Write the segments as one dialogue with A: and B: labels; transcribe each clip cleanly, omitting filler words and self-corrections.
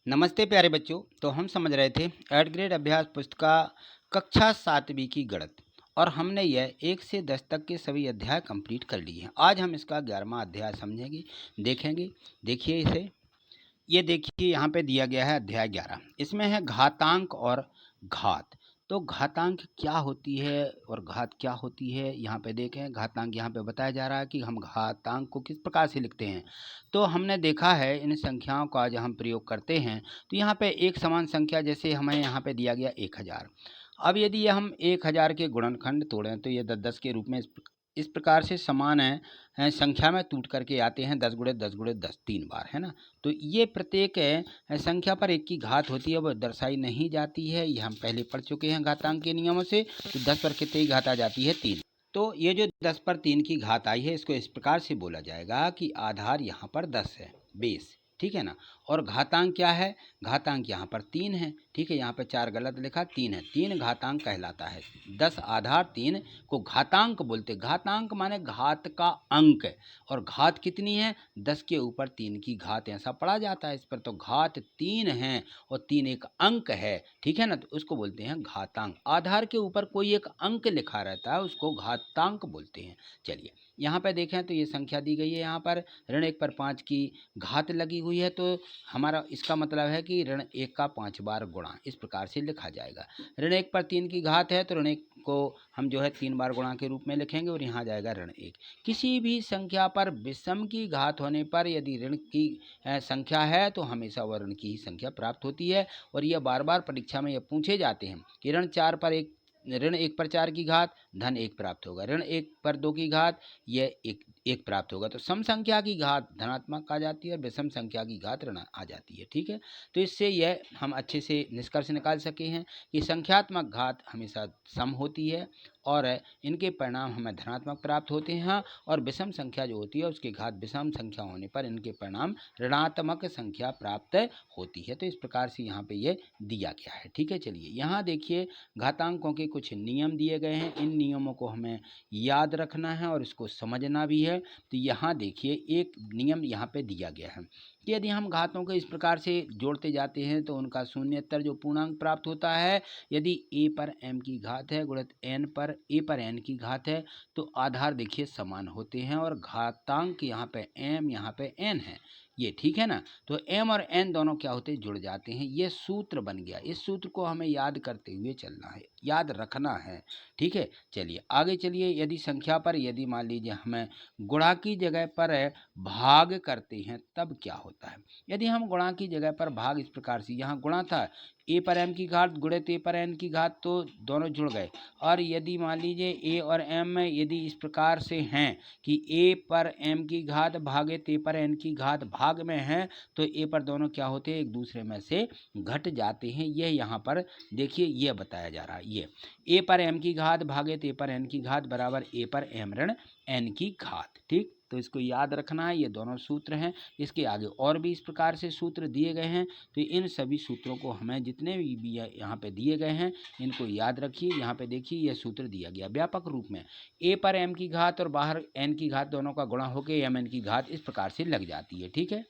A: नमस्ते प्यारे बच्चों। तो हम समझ रहे थे 8th ग्रेड अभ्यास पुस्तिका कक्षा 7वीं की गणित, और हमने यह 1 से 10 तक के सभी अध्याय कंप्लीट कर लिए हैं। आज हम इसका 11वां अध्याय समझेंगे, देखेंगे। देखिए इसे, ये देखिए यहाँ पे दिया गया है अध्याय 11। इसमें है घातांक और घात। तो घातांक क्या होती है और घात क्या होती है, यहाँ पे देखें। घातांक यहाँ पे बताया जा रहा है कि हम घातांक को किस प्रकार से लिखते हैं। तो हमने देखा है इन संख्याओं का जब हम प्रयोग करते हैं तो यहाँ पे एक समान संख्या, जैसे हमें यहाँ पे दिया गया 1000। अब यदि ये हम 1000 के गुणनखंड तोड़ें तो ये 10 के रूप में इस प्रकार से समान संख्या में टूट करके आते हैं। 10 गुणे 10 गुणे 10 3 बार, है ना। तो ये प्रत्येक संख्या पर 1 की घात होती है, वो दर्शाई नहीं जाती है। ये हम पहले पढ़ चुके हैं घातांक के नियमों से। तो 10 पर कितनी घात आ जाती है? 3। तो ये जो 10 पर 3 की घात आई है, इसको इस प्रकार से बोला जाएगा कि आधार यहाँ पर 10 है, बेस, ठीक है ना। और घातांक क्या है? घातांक यहाँ पर 3 है, ठीक है। यहाँ पर 4 गलत लिखा, 3 है। 3 घातांक कहलाता है। 10 आधार 3 को घातांक बोलते। घातांक माने घात का अंक, और घात कितनी है? 10 के ऊपर 3 की घात, ऐसा पढ़ा जाता है इस पर। तो घात 3 है और 3 एक अंक है, ठीक है ना। तो उसको बोलते हैं घातांक। आधार के ऊपर कोई एक अंक लिखा रहता है, उसको घातांक बोलते हैं। चलिए यहाँ पर देखें तो ये संख्या दी गई है। यहाँ पर ऋण 1 पर 5 की घात लगी हुई है, तो हमारा इसका मतलब है कि ऋण 1 का 5 बार गुणा, इस प्रकार से लिखा जाएगा। ऋण 1 पर 3 की घात है, तो ऋण 1 को हम जो है 3 बार गुणा के रूप में लिखेंगे, और यहाँ जाएगा ऋण 1। किसी भी संख्या पर विषम की घात होने पर यदि ऋण की संख्या है तो हमेशा वह ऋण की ही संख्या प्राप्त होती है। और यह बार बार परीक्षा में यह पूछे जाते हैं कि ऋण 1 पर 4 की घात धन 1 प्राप्त होगा, ऋण 1 पर 2 की घात यह 1 प्राप्त होगा। तो सम संख्या की घात धनात्मक आ जाती है, विषम संख्या की घात ऋण आ जाती है, ठीक है। तो इससे यह हम अच्छे से निष्कर्ष निकाल सके हैं कि संख्यात्मक घात हमेशा सम होती है और इनके परिणाम हमें धनात्मक प्राप्त होते हैं, और विषम संख्या जो होती है उसकी घात विषम संख्या होने पर इनके परिणाम ऋणात्मक संख्या प्राप्त होती है। तो इस प्रकार से यहाँ पे ये दिया गया है, ठीक है। चलिए यहाँ देखिए, घातांकों के कुछ नियम दिए गए हैं। इन नियमों को हमें याद रखना है और इसको समझना भी है। तो यहाँ देखिए एक नियम यहाँ पे दिया गया है कि यदि हम घातों को इस प्रकार से जोड़ते जाते हैं तो उनका शून्यतर जो पूर्णांक प्राप्त होता है, यदि a पर m की घात है गुणित n पर a पर n की घात है, तो आधार देखिए समान होते हैं, और घातांक यहाँ पे m यहाँ पे n है, ये ठीक है ना। तो m और n दोनों क्या होते हैं? जुड़ जाते हैं। ये सूत्र बन गया। इस सूत्र को हमें याद करते हुए चलना है, याद रखना है, ठीक है। चलिए आगे चलिए। यदि संख्या पर यदि मान लीजिए हमें गुणा की जगह पर भाग करते हैं तब क्या होता है? यदि हम गुणा की जगह पर भाग, इस प्रकार से यहाँ गुणा था a पर m की घात गुणित a पर n की घात, तो दोनों जुड़ गए। और यदि मान लीजिए a और m यदि इस प्रकार से हैं कि a पर m की घात भागित a पर n की घात भाग में है, तो a पर दोनों क्या होते हैं? एक दूसरे में से घट जाते हैं। ये यहाँ पर देखिए ये बताया जा रहा है। ये a पर m की घात भागित a पर n की घात बराबर a पर m ऋण n की घात, ठीक। तो इसको याद रखना है। ये दोनों सूत्र हैं। इसके आगे और भी इस प्रकार से सूत्र दिए गए हैं। तो इन सभी सूत्रों को हमें जितने भी यहाँ पे दिए गए हैं इनको याद रखिए। यहाँ पे देखिए यह सूत्र दिया गया व्यापक रूप में, a पर m की घात और बाहर n की घात दोनों का गुणा होकर mn की घात इस प्रकार से लग जाती है, ठीक है।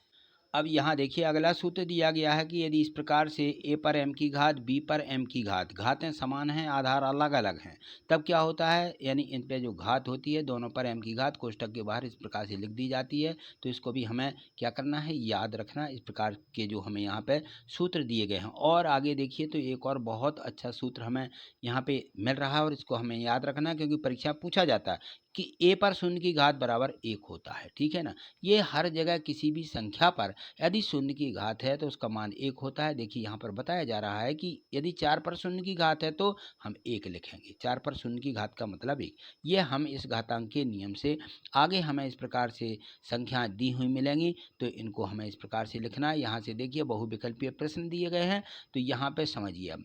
A: अब यहाँ देखिए अगला सूत्र दिया गया है कि यदि इस प्रकार से a पर m की घात b पर m की घात, घातें समान हैं आधार अलग अलग हैं, तब क्या होता है? यानी इन पे जो घात होती है दोनों पर m की घात कोष्ठक के बाहर इस प्रकार से लिख दी जाती है। तो इसको भी हमें क्या करना है? याद रखना। इस प्रकार के जो हमें यहाँ पे सूत्र दिए गए हैं। और आगे देखिए तो एक और बहुत अच्छा सूत्र हमें यहाँ पे मिल रहा है, और इसको हमें याद रखना है क्योंकि परीक्षा पूछा जाता है कि a पर शून्य की घात बराबर 1 होता है, ठीक है ना। ये हर जगह किसी भी संख्या पर यदि शून्य की घात है तो उसका मान 1 होता है। देखिए यहाँ पर बताया जा रहा है कि यदि 4 पर शून्य की घात है तो हम 1 लिखेंगे। 4 पर शून्य की घात का मतलब 1। ये हम इस घातांक के नियम से आगे हमें इस प्रकार से संख्या दी हुई मिलेंगी, तो इनको हमें इस प्रकार से लिखना है। यहाँ से देखिए बहुविकल्पीय प्रश्न दिए गए हैं, तो यहाँ पे समझिए। अब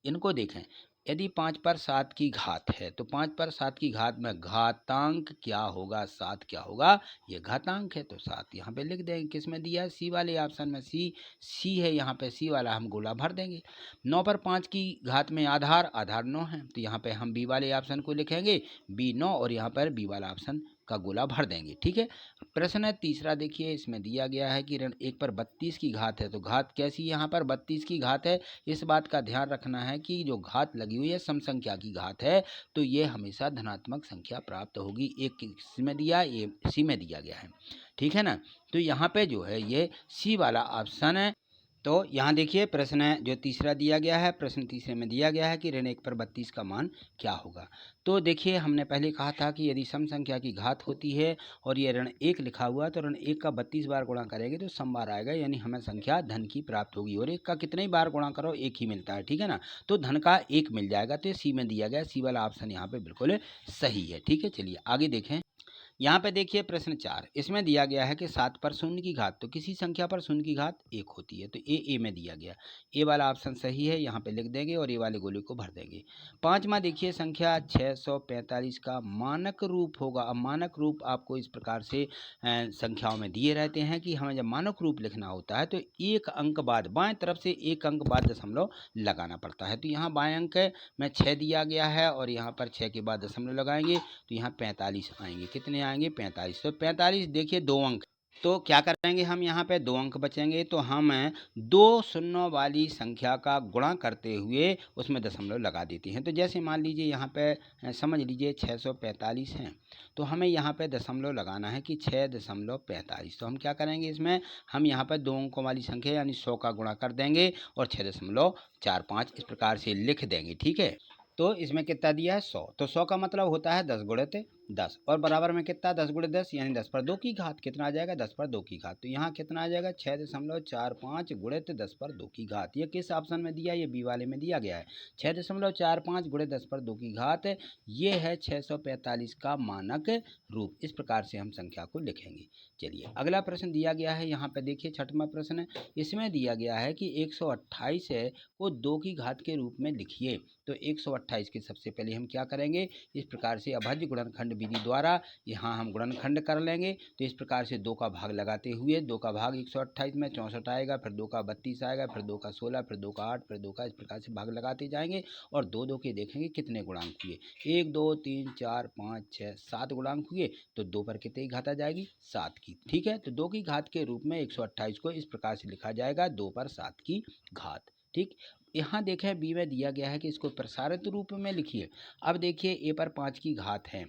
A: इनको देखें, यदि 5 पर 7 की घात है तो 5 पर 7 की घात में घातांक क्या होगा? 7 क्या होगा? ये घातांक है, तो 7 यहाँ पे लिख देंगे। किस में दिया है? सी वाले ऑप्शन में। सी है यहाँ पे, सी वाला हम गोला भर देंगे। 9 पर 5 की घात में आधार 9 है, तो यहाँ पे हम बी वाले ऑप्शन को लिखेंगे, बी 9, और यहाँ पर बी वाला ऑप्शन का गोला भर देंगे। ठीक है। प्रश्न तीसरा देखिए, इसमें दिया गया है कि ऋण 1 पर 32 की घात है, तो घात कैसी यहाँ पर 32 की घात है, इस बात का ध्यान रखना है कि जो घात लगी हुई है सम संख्या की घात है, तो ये हमेशा धनात्मक संख्या प्राप्त होगी। एक किस में दिया, ये सी में दिया गया है। ठीक है ना। तो यहाँ पे जो है ये सी वाला ऑप्शन है। तो यहाँ देखिए प्रश्न जो तीसरा दिया गया है, प्रश्न तीसरे में दिया गया है कि ऋण 1 पर 32 का मान क्या होगा। तो देखिए हमने पहले कहा था कि यदि सम संख्या की घात होती है और ये ऋण 1 लिखा हुआ है, तो ऋण 1 का 32 बार गुणा करेंगे तो सम बार आएगा, यानी हमें संख्या धन की प्राप्त होगी। और 1 का कितने ही बार गुणा करो 1 ही मिलता है। ठीक है ना। तो धन का 1 मिल जाएगा। तो ये सी में दिया गया, सी वाला ऑप्शन यहाँ पे बिल्कुल सही है। ठीक है, चलिए आगे देखें। यहाँ पे देखिए प्रश्न 4, इसमें दिया गया है कि 7 पर शून्य की घात, तो किसी संख्या पर शून्य की घात 1 होती है, तो ए में दिया गया। ए वाला ऑप्शन सही है, यहाँ पे लिख देंगे और ए वाले गोले को भर देंगे। पांचवा देखिए संख्या 645 का मानक रूप होगा। अब मानक रूप आपको इस प्रकार से संख्याओं में दिए रहते हैं कि हमें जब मानक रूप लिखना होता है तो एक अंक बाद, बाएं तरफ से एक अंक बाद दशमलव लगाना पड़ता है। तो यहाँ बाएं अंक में 6 दिया गया है और यहाँ पर 6 के बाद दशमलव लगाएंगे तो यहाँ 45 आएंगे। कितने आएंगे? 45। तो 45 देखिए 2 अंक, तो क्या करेंगे हम, यहाँ पे 2 अंक बचेंगे, तो हम 2 शून्यों वाली संख्या का गुणा करते हुए उसमें दशमलव लगा देते हैं। तो जैसे मान लीजिए यहाँ पे समझ लीजिए 645 हैं, तो हमें यहाँ पे दशमलव लगाना है कि 6.45। तो हम क्या करेंगे, इसमें हम यहाँ पर 2 अंकों वाली संख्या यानी 100 का गुणा कर देंगे और 6.45 इस प्रकार से लिख देंगे। ठीक है। तो इसमें कितना दिया है 100, तो 100 का मतलब होता है 10 गुणित 10 और बराबर में कितना 10 गुणित 10 यानी 10 पर 2 की घात। कितना आ जाएगा? 10 पर 2 की घात। तो यहाँ कितना आ जाएगा? 6.45 गुणित 10 पर 2 की घात। ये किस ऑप्शन में दिया है? ये बी वाले में दिया गया है। 6.45 गुणित 10 पर 2 की घात, ये है 645 का मानक रूप। इस प्रकार से हम संख्या को लिखेंगे। चलिए अगला प्रश्न दिया गया है, यहाँ पे देखिए छठवां प्रश्न, इसमें दिया गया है कि 128 है को 2 की घात के रूप में लिखिए। तो 128 के सबसे पहले हम क्या करेंगे, इस प्रकार से अभाज्य गुणनखंड विधि द्वारा यहाँ हम गुणनखंड कर लेंगे। तो इस प्रकार से 2 का भाग लगाते हुए 2 का भाग 128 में 64 आएगा, फिर 2 का 32 आएगा, फिर 2 का 16, फिर 2 का 8, फिर 2 का, इस प्रकार से भाग लगाते जाएंगे और 2 2 के देखेंगे कितने गुणांक हुए। 1 2 3 4 5 6 7 गुणांक हुए, तो 2 पर कितने की घात आ जाएगी? 7 की। ठीक है। तो 2 की घात के रूप में 128 को इस प्रकार से लिखा जाएगा, 2 पर 7 की घात। ठीक। यहाँ देखें बी में दिया गया है कि इसको प्रसारित रूप में लिखिए। अब देखिए ए पर 5 की घात है,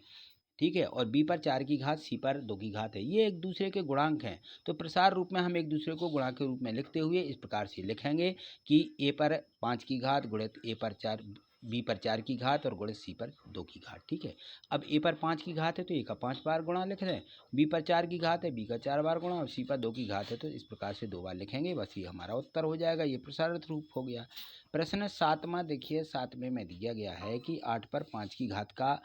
A: ठीक है, और बी पर 4 की घात, सी पर 2 की घात है, ये एक दूसरे के गुणांक हैं। तो प्रसार रूप में हम एक दूसरे को गुणांक के रूप में लिखते हुए इस प्रकार से लिखेंगे कि ए पर 5 की घात गुणित ए पर 4, बी पर 4 की घात और गुणित सी पर 2 की घात। ठीक है। अब ए पर 5 की घात है तो ए का 5 बार गुणा लिख दें, बी पर 4 की घात है, बी का 4 बार गुणा और सी पर 2 की घात है तो इस प्रकार से 2 बार लिखेंगे। बस ये हमारा उत्तर हो जाएगा। ये प्रसारित रूप हो गया। प्रश्न 7वां देखिए, 7वें में दिया गया है कि 8 पर 5 की घात का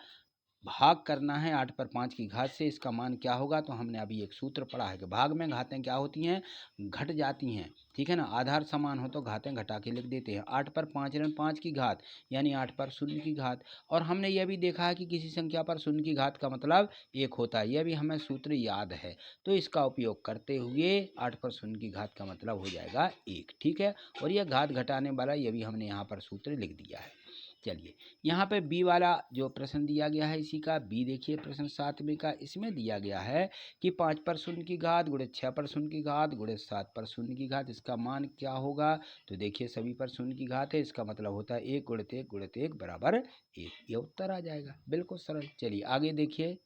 A: भाग करना है 8 पर 5 की घात से, इसका मान क्या होगा। तो हमने अभी एक सूत्र पढ़ा है कि भाग में घातें क्या होती हैं? घट जाती हैं। ठीक है ना। आधार समान हो तो घातें घटा के लिख देते हैं। 8 पर 5 ऋण 5 की घात यानी 8 पर शून्य की घात। और हमने यह भी देखा है कि किसी संख्या पर शून्य की घात का मतलब 1 होता है, यह भी हमें सूत्र याद है। तो इसका उपयोग करते हुए 8 पर शून्य की घात का मतलब हो जाएगा 1। ठीक है। और यह घात घटाने वाला यह भी हमने यहाँ पर सूत्र लिख दिया है। चलिए यहाँ पे बी वाला जो प्रश्न दिया गया है, इसी का बी देखिए प्रश्न 7वें का, इसमें दिया गया है कि 5 पर शून्य की घात गुणित 6 पर शून्य की घात गुणित 7 पर शून्य की घात, इसका मान क्या होगा। तो देखिए सभी पर शून्य की घात है, इसका मतलब होता है 1 गुणित 1 गुणित 1 बराबर 1। ये उत्तर आ जाएगा, बिल्कुल सरल। चलिए आगे देखिए।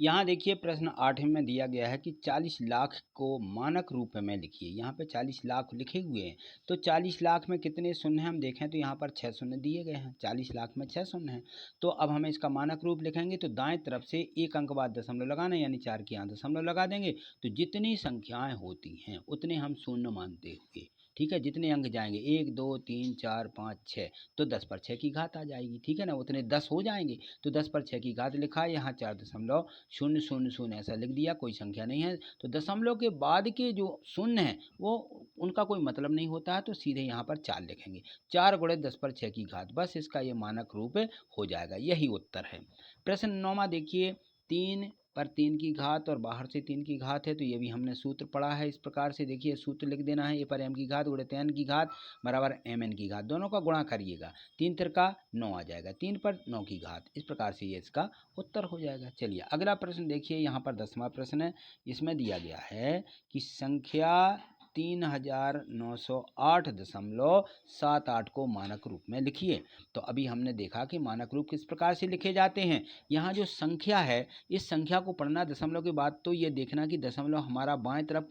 A: यहाँ देखिए प्रश्न 8 में दिया गया है कि 40 लाख को मानक रूप में लिखिए। यहाँ पे 40 लाख लिखे हुए हैं, तो 40 लाख में कितने शून्य हैं हम देखें तो यहाँ पर 6 शून्य दिए गए हैं। 40 लाख में 6 शून्य हैं। तो अब हमें इसका मानक रूप लिखेंगे तो दाएं तरफ से एक अंक बाद दशमलव लगाना, यानी 4 के यहाँ दशमलव लगा देंगे। तो जितनी संख्याएं होती हैं उतने हम शून्य मानते हुए, ठीक है, जितने अंक जाएंगे 1 2 3 4 5 6, तो 10 पर 6 की घात आ जाएगी। ठीक है ना, उतने 10 हो जाएंगे। तो 10 पर 6 की घात लिखा, यहाँ 4.000 ऐसा लिख दिया, कोई संख्या नहीं है। तो दशमलव के बाद के जो शून्य है वो उनका कोई मतलब नहीं होता है, तो सीधे यहाँ पर 4 लिखेंगे। 4 गुणित 10 पर 6 की घात, बस इसका ये मानक रूप हो जाएगा। यही उत्तर है। प्रश्न 9वां देखिए, 3 पर 3 की घात और बाहर से 3 की घात है, तो ये भी हमने सूत्र पढ़ा है। इस प्रकार से देखिए सूत्र लिख देना है, ए पर एम की घात गुणित एन की घात बराबर एम एन की घात, दोनों का गुणा करिएगा, 3 तिरका 9 आ जाएगा, 3 पर 9 की घात। इस प्रकार से ये इसका उत्तर हो जाएगा। चलिए अगला प्रश्न देखिए, यहाँ पर 10वां प्रश्न है। इसमें दिया गया है कि संख्या 3908.78 को मानक रूप में लिखिए। तो अभी हमने देखा कि मानक रूप किस प्रकार से लिखे जाते हैं। यहाँ जो संख्या है, इस संख्या को पढ़ना दशमलव के बाद, तो ये देखना कि दशमलव हमारा बाएं तरफ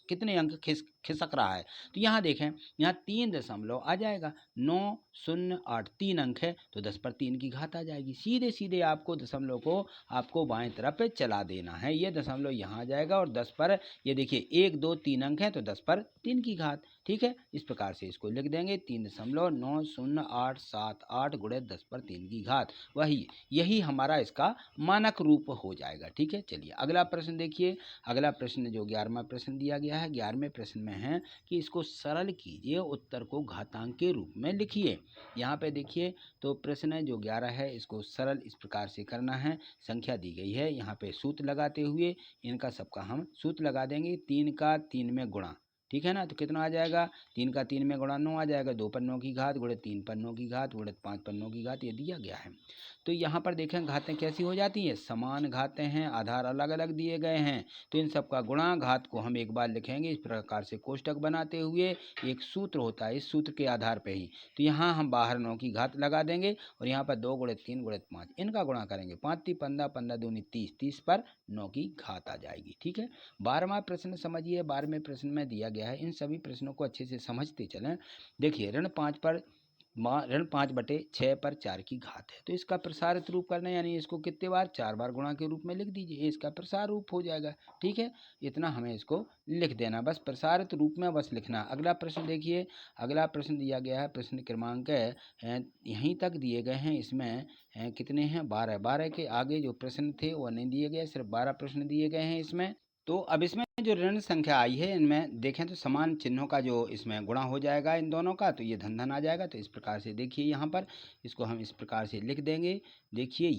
A: कितने अंक खिसक रहा है। तो यहाँ देखें, यहाँ 3 दशमलव आ जाएगा, 908 3 अंक है, तो 10 पर 3 की घात आ जाएगी। सीधे सीधे आपको दशमलव को आपको बाएं तरफ चला देना है। ये दशमलव यहाँ आ जाएगा और 10 पर ये देखिए 1 2 3 अंक है, तो 10 पर 3 की घात। ठीक है, इस प्रकार से इसको लिख देंगे, 3.90878 गुणित 10 पर 3 की घात, यही हमारा इसका मानक रूप हो जाएगा। ठीक है, चलिए अगला प्रश्न देखिए। अगला प्रश्न जो 11वां प्रश्न दिया गया है, 11वें प्रश्न में है कि इसको सरल कीजिए, उत्तर को घातांक के रूप में लिखिए। यहाँ पे देखिए, तो प्रश्न जो 11 है, इसको सरल इस प्रकार से करना है। संख्या दी गई है, यहाँ पे सूत्र लगाते हुए इनका सबका हम सूत्र लगा देंगे। 3 का 3 में गुणा, ठीक है ना, तो कितना आ जाएगा, 3 का 3 में गुणा 9 आ जाएगा, 2 पर 9 की घात गुणित 3 पर 9 की घात गुणित 5 पर 9 की घात, ये दिया गया है। तो यहाँ पर देखें घातें कैसी हो जाती हैं, समान घातें हैं, आधार अलग अलग दिए गए हैं, तो इन सब का गुणा, घात को हम एक बार लिखेंगे इस प्रकार से कोष्टक बनाते हुए। एक सूत्र होता है, इस सूत्र के आधार पे ही, तो यहाँ हम बाहर 9 की घात लगा देंगे और यहाँ पर 2 गुणित 3 गुणित 5 इनका गुणा करेंगे, 5 3 15 15 दूनी 30, 30 पर 9 की घात आ जाएगी। ठीक है, 12वां प्रश्न समझिए। 12वें प्रश्न में दिया गया है, इन सभी प्रश्नों को अच्छे से समझते चलें। देखिए ऋण 5/6 पर 4 की घात है, तो इसका प्रसारित रूप करना, यानी इसको कितने बार, 4 बार गुणा के रूप में लिख दीजिए, इसका प्रसार रूप हो जाएगा। ठीक है, इतना हमें इसको लिख देना, बस प्रसारित रूप में बस लिखना। अगला प्रश्न देखिए। अगला प्रश्न दिया गया है, प्रश्न क्रमांक यहीं तक दिए गए हैं। इसमें कितने हैं, 12। 12 के आगे जो प्रश्न थे वो नहीं दिए गए, सिर्फ 12 प्रश्न दिए गए हैं इसमें। तो अब इसमें जो ऋण संख्या आई है, इनमें देखें तो समान चिन्हों का जो इसमें गुणा हो जाएगा इन दोनों का, तो ये धन धन आ जाएगा। तो इस प्रकार से देखिए, यहाँ पर इसको हम इस प्रकार से लिख देंगे। देखिए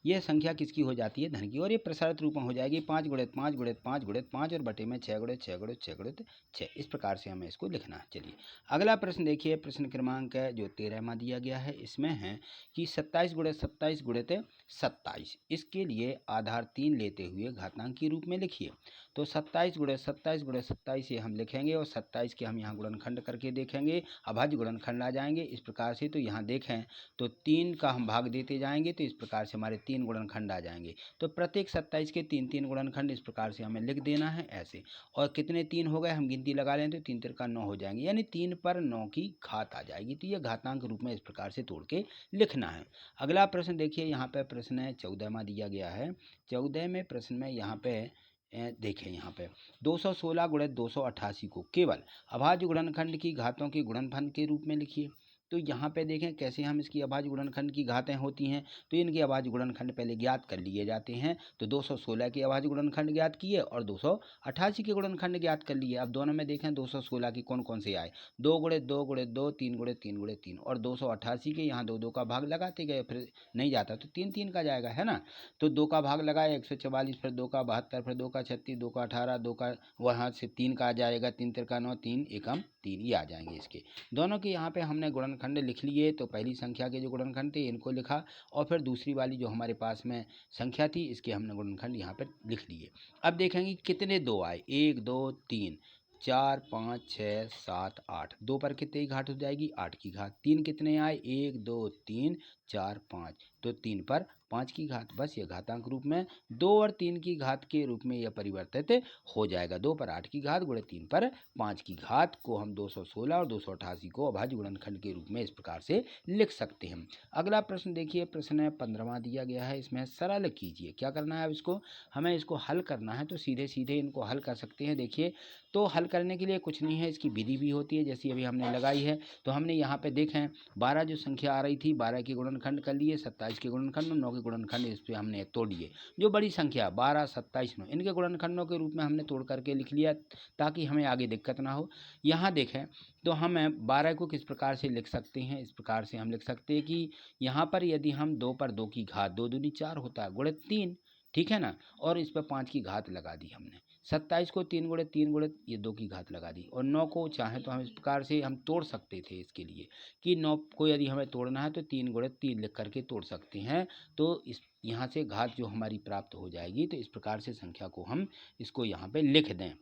A: ये संख्या किसकी हो जाती है, धन की, और ये प्रसारित रूप में हो जाएगी 5 गुणित 5 गुणित 5 गुणित 5 और बटे में 6 गुणित 6 गुणित 6 गुणित 6। इस प्रकार से हमें इसको लिखना है। चलिए अगला प्रश्न देखिए। प्रश्न क्रमांक जो 13वां दिया गया है, इसमें है कि 27 गुणित 27 गुणित 27, इसके लिए आधार 3 लेते हुए घातांक के रूप में लिखिए। तो 27 गुणित 27 गुणित 27 ये हम लिखेंगे और 27 के हम यहाँ गुणनखंड करके देखेंगे, अभाज्य गुणनखंड आ जाएंगे इस प्रकार से। तो यहाँ देखें तो 3 का हम भाग देते जाएंगे, तो इस प्रकार से हमारे 3 गुणनखंड आ जाएंगे। तो प्रत्येक 27 के 3 3 गुणनखंड इस प्रकार से हमें लिख देना है ऐसे। और कितने 3 हो गए, हम गिनती लगा लें तो 3 तिरका 9 हो जाएंगे, यानी 3 पर 9 की घात आ जाएगी। तो ये घातांक रूप में इस प्रकार से तोड़ के लिखना है। अगला प्रश्न देखिए, यहाँ पे प्रश्न है 14वां दिया गया है। 14वें प्रश्न में यहाँ पे देखें, यहाँ पे 216 गुणित 288 को केवल अभाज्य गुणनखंड की घातों के गुणनफल के रूप में लिखिए। तो यहाँ पे देखें कैसे हम इसकी अभाज्य गुणनखंड की घातें होती हैं, तो इनके अभाज्य गुणनखंड पहले ज्ञात कर लिए जाते हैं। तो 216 के अभाज्य गुणनखंड ज्ञात किए और 288 के गुणनखंड ज्ञात कर लिए। अब दोनों में देखें 216 की कौन कौन से आए, 2 गुणित 2 गुणित 2, 3 गुणित 3 गुणित 3, और 288 के यहाँ 2 2 का भाग लगाते गए, फिर नहीं जाता तो 3 3 का जाएगा, है ना। तो 2 का भाग लगाए 144, फिर 2 का 72, फिर 2 का 36, 2 का 18, 2 का वहाँ से 3 का आ जाएगा, 3 तिरका 9, 3 एकम 3, ये आ जाएंगे इसके दोनों के। यहाँ पे हमने गुणनखंड लिख लिए, तो पहली संख्या के जो गुणनखंड थे इनको लिखा, और फिर दूसरी वाली जो हमारे पास में संख्या थी इसके हमने गुणनखंड यहाँ पर लिख लिए। अब देखेंगे कितने 2 आए, 1 2 3 4 5 6 7 8, 2 पर कितने की घात हो जाएगी, 8 की घात। 3 कितने आए, 1 2 3 4 5, तो 3 पर 5 की घात। बस ये घातांक रूप में 2 और 3 की घात के रूप में यह परिवर्तित हो जाएगा। 2 पर 8 की घात गुणित 3 पर 5 की घात को हम 216 और 288 को अभाज्य गुणनखंड के रूप में इस प्रकार से लिख सकते हैं। अगला प्रश्न देखिए, प्रश्न 15वां दिया गया है। इसमें सरल कीजिए, क्या करना है, अब इसको हमें इसको हल करना है। तो सीधे सीधे इनको हल कर सकते हैं। देखिए, तो हल करने के लिए कुछ नहीं है, इसकी विधि भी होती है, जैसी अभी हमने लगाई है। तो हमने यहाँ पे देखें 12 जो संख्या आ रही थी, 12 के गुणनखंड कर लिए, 27 के गुणनखंड और 9 के गुणनखंड इस पर हमने तोड़ लिए। जो बड़ी संख्या 12 27 9 इनके गुणनखंडों के रूप में हमने तोड़ करके लिख लिया, ताकि हमें आगे दिक्कत ना हो। यहाँ देखें तो हम 12 को किस प्रकार से लिख सकते हैं, इस प्रकार से हम लिख सकते हैं कि यहाँ पर यदि हम 2 पर 2 की घात, 2 दूनी 4 होता है, गुणित 3, ठीक है ना। और इस पर 5 की घात लगा दी हमने। 27 को 3 गुणे 3 गुणे ये 2 की घात लगा दी। और 9 को चाहे तो हम इस प्रकार से हम तोड़ सकते थे इसके लिए कि 9 को यदि हमें तोड़ना है तो 3 गुणे 3 लिख करके तोड़ सकते हैं। तो इस यहाँ से घात जो हमारी प्राप्त हो जाएगी। तो इस प्रकार से संख्या को हम इसको यहाँ पे लिख दें।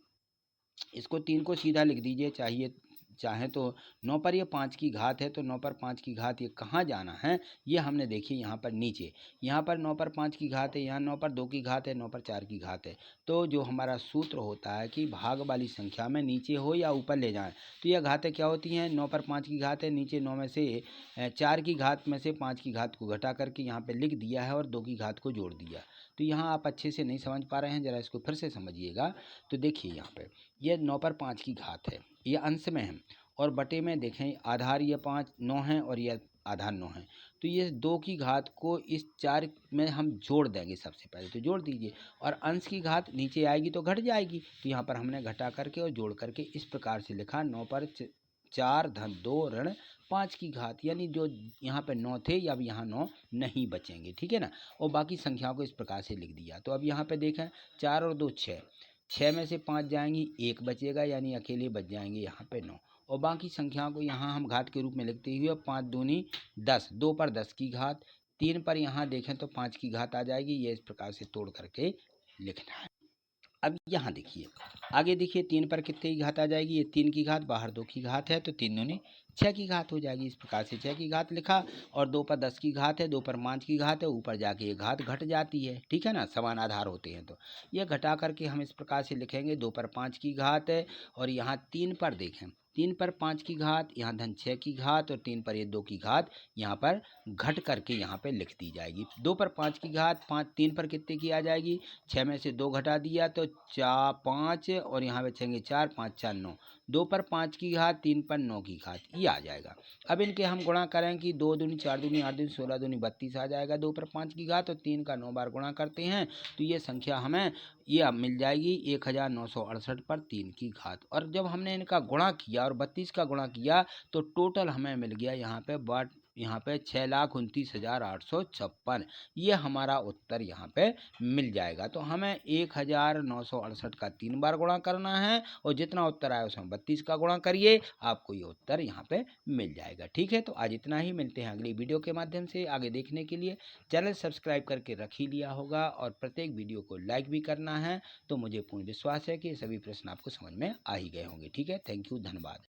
A: इसको 3 को सीधा लिख दीजिए, चाहे तो 9 पर ये 5 की घात है, तो 9 पर 5 की घात ये कहाँ जाना है, ये हमने देखिए यहाँ पर नीचे, यहाँ पर 9 पर 5 की घात है, यहाँ 9 पर 2 की घात है, 9 पर 4 की घात है। तो जो हमारा सूत्र होता है कि भाग वाली संख्या में नीचे हो या ऊपर ले जाएं, तो यह घातें क्या होती हैं, 9 पर 5 की घात है, नीचे 9 में से 4 की घात में से 5 की घात को घटा करके यहाँ पर लिख दिया है और 2 की घात को जोड़ दिया। तो यहाँ आप अच्छे से नहीं समझ पा रहे हैं, ज़रा इसको फिर से समझिएगा। तो देखिए यहाँ पे ये 9 पर 5 की घात है, ये अंश में है, और बटे में देखें आधार ये 9 है और ये आधार 9 है। तो ये 2 की घात को इस 4 में हम जोड़ देंगे। सबसे पहले तो जोड़ दीजिए, और अंश की घात नीचे आएगी तो घट जाएगी। तो यहाँ पर हमने घटा करके और जोड़ करके इस प्रकार से लिखा, 9 पर 4 धन 2 ऋण 5 की घात, यानी जो यहाँ पे 9 थे अब यहाँ 9 नहीं बचेंगे, ठीक है ना। और बाकी संख्याओं को इस प्रकार से लिख दिया। तो अब यहाँ पे देखें 4 और 2 6, 6 में से 5 जाएंगी, 1 बचेगा, यानी अकेले बच जाएंगे यहाँ पे 9। और बाकी संख्याओं को यहाँ हम घात के रूप में लिखते हुए 5 दूनी 10, 2 पर 10 की घात, 3 पर यहाँ देखें तो 5 की घात आ जाएगी। ये इस प्रकार से तोड़ करके लिखना है। अब यहाँ देखिए आगे, देखिए 3 पर कितने की घात आ जाएगी, ये 3 की घात, बाहर 2 की घात है, तो 3 दूनी 6 की घात हो जाएगी। इस प्रकार से 6 की घात लिखा, और 2 पर 10 की घात है, 2 पर 5 की घात है, ऊपर जाके ये घात घट जाती है, ठीक है ना, समान आधार होते हैं। तो ये घटा करके हम इस प्रकार से लिखेंगे, 2 पर 5 की घात है, और यहाँ 3 पर देखें, 3 पर 5 की घात, यहाँ धन 6 की घात, और 3 पर ये 2 की घात यहाँ पर घट करके यहाँ पे लिख दी जाएगी। 2 पर 5 की घात 3 पर कितने की आ जाएगी, 6 में से 2 घटा दिया तो 4 5, और यहाँ बचेंगे 4, 5 4 9, 2 पर 5 की घात, 3 पर 9 की घात, ये आ जाएगा। अब इनके हम गुणा करें कि 2 दूनी 4 दूनी 8 दूनी 16 दूनी 32 आ जाएगा 2 पर 5 की घात, और 3 का 9 बार गुणा करते हैं तो ये संख्या हमें ये अब मिल जाएगी 1968 पर 3 की घात। और जब हमने इनका गुणा किया और 32 का गुणा किया तो टोटल हमें मिल गया यहाँ पे 6,29,856। ये हमारा उत्तर यहाँ पे मिल जाएगा। तो हमें 1968 का 3 बार गुणा करना है, और जितना उत्तर आया उसमें 32 का गुणा करिए, आपको ये उत्तर यहाँ पे मिल जाएगा। ठीक है, तो आज इतना ही, मिलते हैं अगली वीडियो के माध्यम से। आगे देखने के लिए चैनल सब्सक्राइब करके रख ही लिया होगा, और प्रत्येक वीडियो को लाइक भी करना है। तो मुझे पूर्ण विश्वास है कि सभी प्रश्न आपको समझ में आ ही गए होंगे। ठीक है, थैंक यू, धन्यवाद।